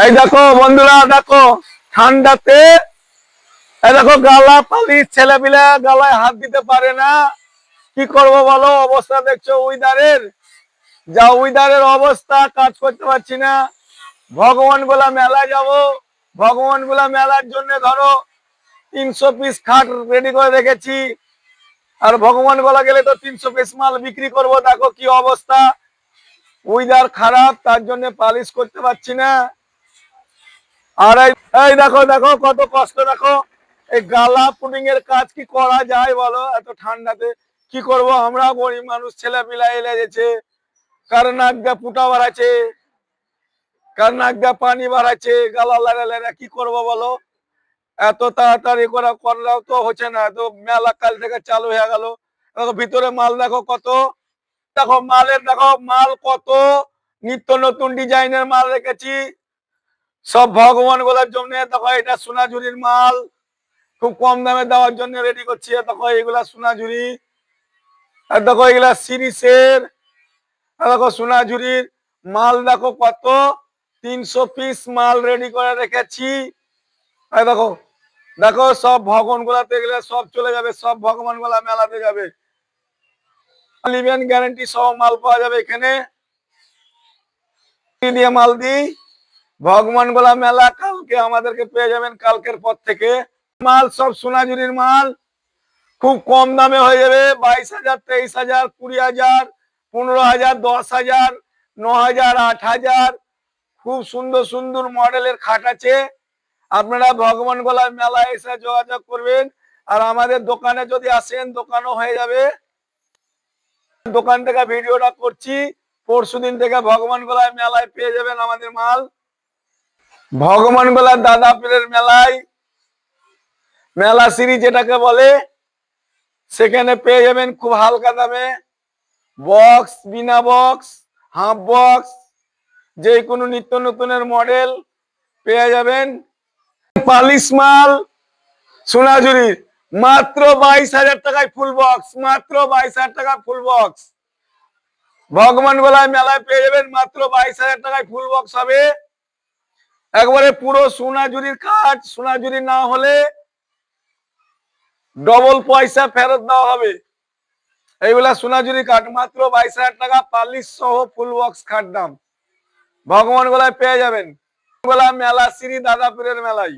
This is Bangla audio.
এই দেখো বন্ধুরা, দেখো ঠান্ডাতে এই দেখো গালা পালির ছেলেপিলা গালায় হাত দিতে পারে না। কি করব বলো, অবস্থা দেখছো উইদারের, যা উইদারের অবস্থা, কাজ করতে পারছি না। ভগবান গোলা মেলায় যাব, ভগবান গোলা মেলার জন্য ধরো 300 পিস খাট রেডি করে রেখেছি। আর ভগবান গোলা গেলে তো 300 পিস মাল বিক্রি করব। দেখো কি অবস্থা, উইদার খারাপ, তার জন্য পালিশ করতে পারছি না। আর এই দেখো দেখো কত কষ্ট, দেখো এই গালা পুডিং এর কাজ কি করা যায় বলো এত ঠান্ডাতে? কি করব আমরা, গরিব মানুষ, ছেলে পিলা এলে গেছে, কার নাক দিয়ে ফুটা বাড়াচ্ছে, কার নাক দিয়ে পানি বাড়াচ্ছে, গালা লেড়ে লেড়ে কি করব বলো? এত তাড়াতাড়ি করাও তো হচ্ছে না। তো মেলা কাল থেকে চালু হয়ে গেল, দেখো ভিতরে মাল দেখো কত, দেখো মালের, দেখো মাল কত, নিত্য নতুন ডিজাইনের মাল রেখেছি সব ভগবান গোলার জন্য। দেখো এটা সোনাঝুরির মাল, খুব কম দামে দেওয়ার জন্য রেডি করছি। দেখো এগুলা সোনাঝুরি, আর দেখো এগুলা সিরিসের, দেখো সোনাঝুরির মাল দেখো কত, 300 পিস মাল রেডি করে রেখেছি। আর দেখো দেখো সব ভগবান গোলাতে গেলে সব চলে যাবে, সব ভগবান গোলা মেলাতে যাবে। লিভেন গ্যারান্টি সহ মাল পাওয়া যাবে এখানে, দিয়ে মাল দিই। ভগবান গোলা মেলা কালকে আমাদেরকে পেয়ে যাবেন, কালকের পর থেকে মাল সব সোনাঝুরির মাল খুব কম দামে হয়ে যাবে। 22,000, 23,000, 20,000, 15,000, 10,000, 9,000, 8,000, খুব সুন্দর সুন্দর মডেলের খাট আছে। আপনারা ভগবান গোলা মেলায় এসে যোগাযোগ করবেন। আর আমাদের দোকানে যদি আসেন, দোকানও হয়ে যাবে। দোকান থেকে ভিডিওটা করছি, পরশুদিন থেকে ভগবান গোলা মেলায় পেয়ে যাবেন আমাদের মাল। ভগবান গোলা দাদা পীরের মেলায়, মেলা সিরিজ যেটাকে বলে, সেখানে পেয়ে যাবেন খুব হালকা দামে বক্স, বিনা বক্স, হাফ বক্স, যে কোনো নিত্য নতুনের মডেল পেয়ে যাবেন। পালিশ মাল সোনাঝুরির মাত্র 22,000 টাকায় ফুল বক্স, মাত্র 22,000 টাকা ফুল বক্স। ভগবান গোলায় মেলায় পেয়ে যাবেন মাত্র 22,000 টাকায় ফুল বক্স হবে। একবারে পুরো সোনাঝুরির কাজ, সোনাঝুরি না হলে ডবল পয়সা ফেরত দেওয়া হবে। এইগুলা সোনাঝুরি কাঠ, মাত্র 22,000 টাকা পালিশ সহ ফুল বক্স খাট দাম। ভগবান গোলায় পেয়ে যাবেন, গোলা মেলা শ্রী দাদাপুরের মেলায়।